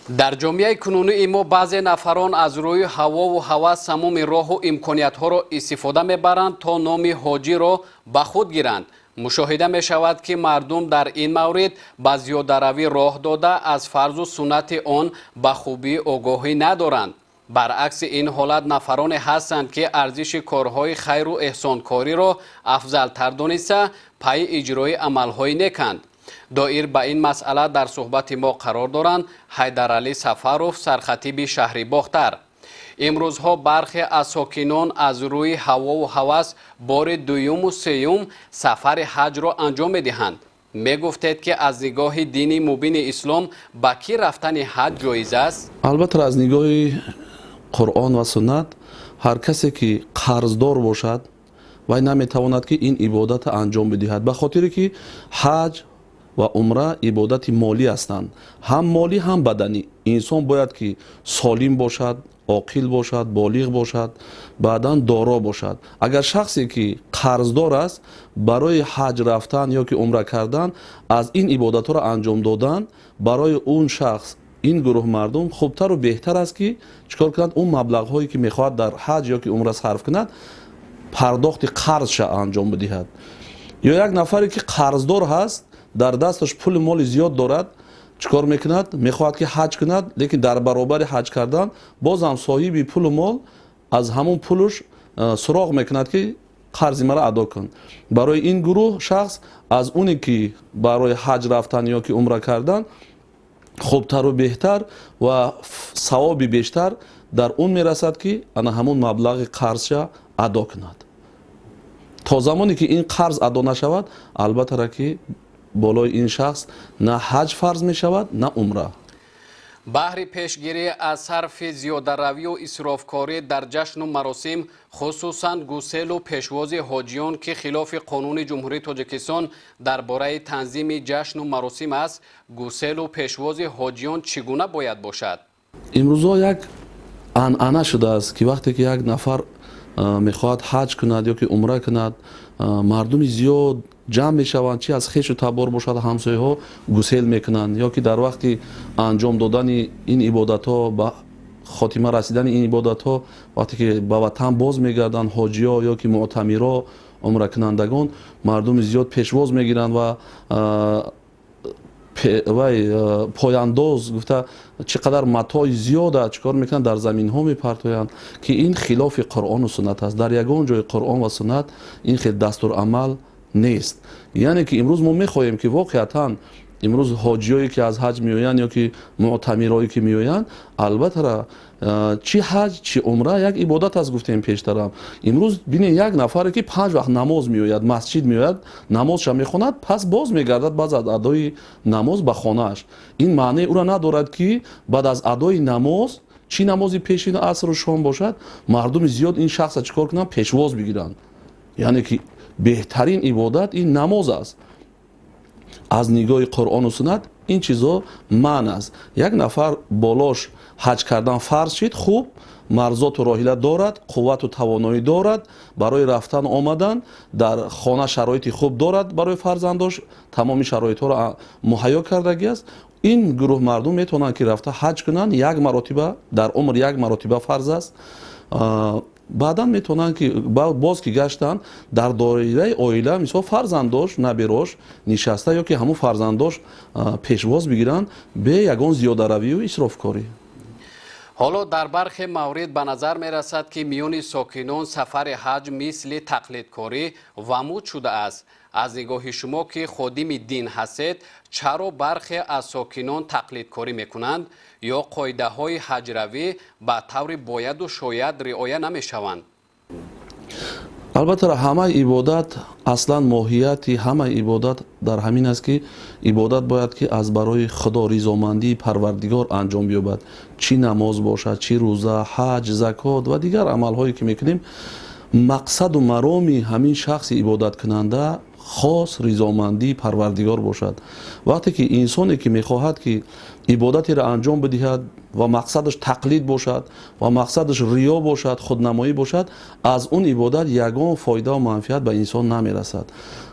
дар ҷомеаи кунунии мо баъзе нафарон аз рӯи ҳавову ҳавас самуми роҳу имкониятҳоро истифода мебаранд то номи ҳоҷиро ба худ гиранд. мушоҳида мешавад ки мардум дар ин маврид ба зиёдаравӣ роҳ дода аз фарзу суннати он ба хубӣ огоҳӣ надоранд. баръакси ин ҳолат нафароне ҳастанд ки арзиши корҳои хайру эҳсонкориро афзалтар дониста пайи иҷрои амалҳои неканд. доир ба ин масъала дар суҳбати мо қарор доранд ҳайдаралӣ сафаров, сархатиби шаҳри бохтар. имрӯзҳо бархе аз сокинон аз рӯи ҳавову ҳавас бори дуюму сеюм сафари ҳаҷро анҷом медиҳанд. мегуфтед ки аз нигоҳи дини мубини ислом ба кӣ рафтани ҳаҷ ҷоиз аст? албатта аз нигоҳи қуръон ва суннат ҳар касе ки қарздор бошад вай наметавонад ки ин ибодата анҷом бидиҳад, ба хотире ки ҳаҷ ва умра ибодати молӣ ҳастанд, ҳам молӣ ҳам баданӣ. инсон бояд ки солим бошад, оқил бошад, болиғ бошад, баъдан доро бошад. агар шахсе ки қарздор аст барои ҳаҷ рафтан ё ки умра кардан аз ин ибодатҳоро анҷом додан барои он шахс ин гурӯҳ мардум хубтару беҳтар аст ки чикор кунад он маблағҳое ки мехоҳад дар ҳаҷ ё ки умра сарф кунад пардохти қарзша анҷом бидиҳад. ё як нафаре ки қарздор ҳаст дар дасташ пули моли зиёд дорад, чикор мекунад, мехоҳад ки ҳаҷ кунад, лекин дар баробари ҳаҷ кардан бозам соҳиби пулу мол аз ҳамон пулуш суроғ мекунад ки қарзи мара адо кун. барои ин гурӯҳ шахс аз оне ки барои ҳаҷ рафтан ё ки умра кардан хубтару беҳтар ва савоби бештар дар он мерасад ки ана ҳамон маблағи қарзша адо кунад. то замоне ки ин қарз адо нашавад албатта ки болои ин шахс на ҳаҷ фарз мешавад, на умра. баҳри пешгирӣ аз сарфи зиёдаравию исрофкорӣ дар ҷашну маросим, хусусан гуселу пешвози ҳоҷиён ки хилофи қонуни ҷумҳурии Тоҷикистон дар бораи танзими ҷашну маросим аст, гуселу пешвози ҳоҷиён чӣ гуна бояд бошад? имрӯзҳо як анъана шудааст ки вақте ки як нафар мехоҳад ҳаҷ кунад ё ки умра кунад, мардуми зиёд ҷамъ мешаванд, чи аз хешу табор бошад, ҳамсояҳо гусел мекунанд ё ки дар вақти анҷом додани ин ибодатҳо ба хотима расидани ин ибодатҳо вақте ки ба ватан боз мегарданд ҳоҷиҳо ё ки муътамиро, умракунандагон, мардуми зиёд пешвоз мегиранд ва вай пояндоз гуфта чӣ қадар матои зиёда чикор мекунанд дар заминҳо мепартоянд ки ин хилофи қуръону суннат аст. дар ягон ҷои қуръон ва суннат ин хел дастурамал нест. яъне ки имрӯз мо мехоҳем ки воқеатан имрӯз ҳоҷиёе ки аз ҳаҷ меоянд ё ки муътамироe ки меоянд албатта чи ҳаҷ чи умра як ибодат аст гуфтем пештарам. имрӯз бинед як нафаре ки 5 вақт намоз меояд, масҷид меояд, намозша мехонад, пас боз мегардад баъд аз адои намоз ба хонааш. ин маънае ура надорад ки баъд аз адои намоз чи намози пешин асру шом бошад мардуми зиёд ин шахса чикор кунанд пешвоз бигиранд. яъне ки беҳтарин ибодат ин намоз аст. аз нигоҳи қуръону суннат ин чизо маън аст. як нафар болош ҳаҷ кардан фарз шид, хуб марзоту роҳила дорад, қуввату тавоноӣ дорад, барои рафтан омадан дар хона шароити хуб дорад, барои фарзандош тамоми шароитҳоро муҳайё кардагӣ аст. ин гурӯҳ мардум метавонанд ки рафта ҳаҷ кунанд, як маротиба дар умр як маротиба фарз аст. баъдан метавонанд ки боз ки гаштанд дар доираи оила мисол фарзандош набирош нишаста ё ки ҳамун фарзандош пешвоз бигиранд бе ягон зиёдаравию исрофкорӣ. ҳоло дар бархе маврид ба назар мерасад ки миёни сокинон сафари ҳаҷ мисли тақлидкорӣ вамуд шудааст. аз нигоҳи шумо ки ходими дин ҳастед, чаро бархе аз сокинон тақлидкорӣ мекунанд ё қоидаҳои ҳаҷравӣ ба таври бояду шояд риоя намешаванд? албатта ҳамаи ибодат аслан моҳияти ҳамаи ибодат дар ҳамин аст ки ибодат бояд ки аз барои худо ризомандии парвардигор анҷом ёбад. чӣ намоз бошад, чӣ рӯза, ҳаҷ, закот ва дигар амалҳое ки мекунем, мақсаду мароми ҳамин шахси ибодаткунанда хос ризомандии парвардигор бошад. вақте ки инсоне ки мехоҳад ки ибодатеро анҷом бидиҳад ва мақсадаш тақлид бошад ва мақсадаш риё бошад, худнамоӣ бошад, аз он ибодат ягон фоида ва манфиат ба инсон намерасад.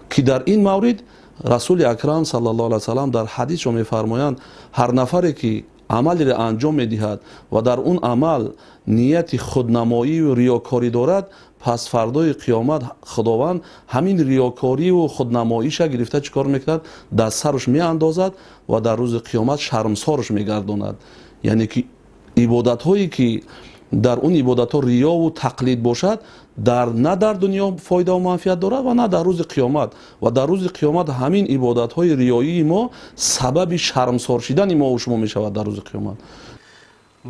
ки дар ин маврид расули акрам саллаллоҳу алайҳи васалам дар ҳадисшо мефармоянд ҳар нафаре ки عملی را انجام میدهد و در اون عمل نیت خودنمایی و ریاکاری دارد، پس فردای قیامت خداوند همین ریاکاری و خودنماییش گرفته چیکار میکند؟ در سرش میاندازد و در روز قیامت شرمسارش میگرداند. یعنی که عبادت هایی که در اون عبادت ها ریا و تقلید باشد، نه در دنیا فایده و منفعت دارد و نه در روز قیامت. و در روز قیامت همین عبادت های ریایی ما سبب شرمسار شدن ما و شما می شود در روز قیامت.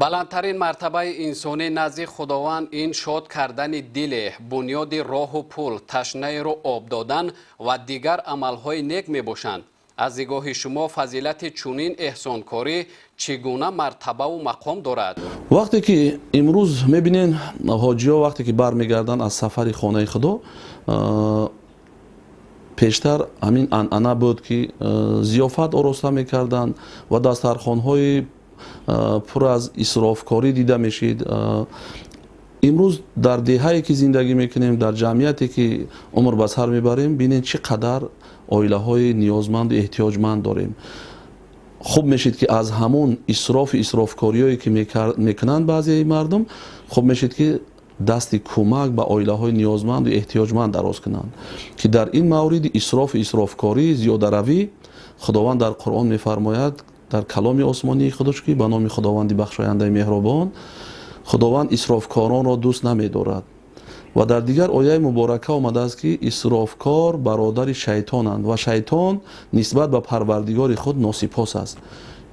баландтарин мартабаи инсонӣ назди худованд ин шод кардани диле, бунёди роҳу пул, ташнаеро об додан ва дигар амалҳои нек мебошанд. аз нигоҳи шумо фазилати чунин эҳсонкорӣ чӣ гуна мартаба ва мақом дорад? вақте ки имрӯз мебинем ҳоҷиҳо вақте ки бармегарданд аз сафари хонаи худо, пештар ҳамин анъана буд ки зиёфат ороста мекарданд ва дастархонҳои пур аз исрофкорӣ дида мешид. имрӯз дар деҳае ки зиндагӣ мекунем, дар ҷамъияте ки умр ба сар мебарем, бинем чӣ қадар оилаҳои ниёзманду эҳтиёҷманд дорем. хуб мешид ки аз ҳамон исрофу исрофкориҳое ки мекунанд баъзеи мардум, хуб мешид ки дасти кӯмак ба оилаҳои ниёзманду эҳтиёҷманд дароз кунанд. ки дар ин мавриди исрофу исрофкорӣ, зиёдаравӣ, худованд дар Қуръон мефармояд, дар каломи осмонии худош ки ба номи худованди бахшояндаи меҳробон, худованд исрофкоронро дӯст намедорад. ва дар дигар ояи муборака омадааст ки исрофкор бародари шайтонанд ва шайтон нисбат ба парвардигори худ носипос аст.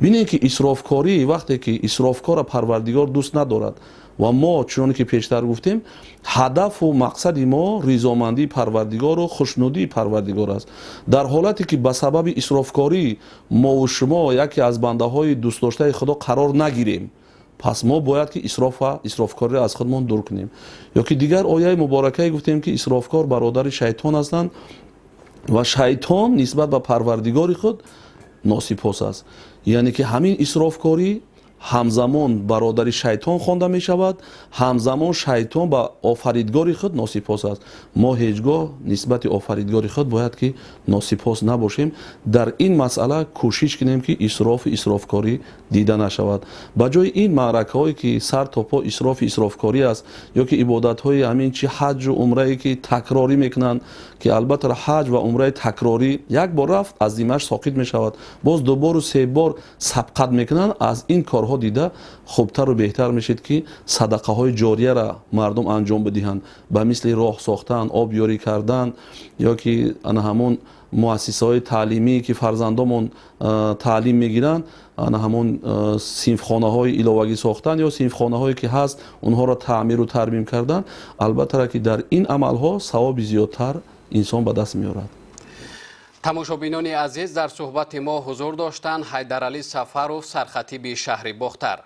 бинем ки исрофкорӣ, вақте ки исрофкора парвардигор дӯст надорад ва мо чуноне ки пештар гуфтем, ҳадафу мақсади мо ризомандии парвардигору хушнудии парвардигор аст. дар ҳолате ки ба сабаби исрофкорӣ мову шумо яке аз бандаҳои дӯстдоштаи худо қарор нагирем, пас мо бояд ки исрофкориро аз худмон дур кунем. ё ки дигар ояи муборакае гуфтем ки исрофкор бародари шайтон ҳастанд ва шайтон нисбат ба парвардигори худ носипос аст. яъне ки ҳамин исрофкорӣ ҳамзамон бародари шайтон хонда мешавад, ҳамзамон шайтон ба офаридгори худ носипос аст. мо ҳеҷ гоҳ нисбати офаридгори худ бояд ки носипос набошем. дар ин масъала кӯшиш кунем ки исрофу исрофкорӣ дида нашавад. ба ҷои ин маъракаҳое ки сар то по исрофу исрофкорӣ аст, ё ки ибодатҳои ҳамин чи ҳаҷу умрае ки такрорӣ мекунанд, ки албатта ҳаҷ ва умраи такрорӣ як бор рафт аз зиммааш соқит мешавад, боз дубору се бор сабқат мекунанд. аз ин корҳо дида хубтару беҳтар мешид ки садақаҳои ҷорияра мардум анҷом бидиҳанд, ба мисли роҳ сохтан, об ёрӣ кардан, ё ки ана ҳамон муассисаҳои таълимӣ ки фарзандомон таълим мегиранд, ана ҳамон синфхонаҳои иловагӣ сохтан ё синфхонаҳое ки ҳаст онҳоро таъмиру тармим кардан. албатта ки дар ин амалҳо савоби зиёдтар инсон ба даст меорад. тамошобинони азиз, дар суҳбати мо ҳузур доштанд Ҳайдаралӣ Сафаров, сархатиби шаҳри Бохтар.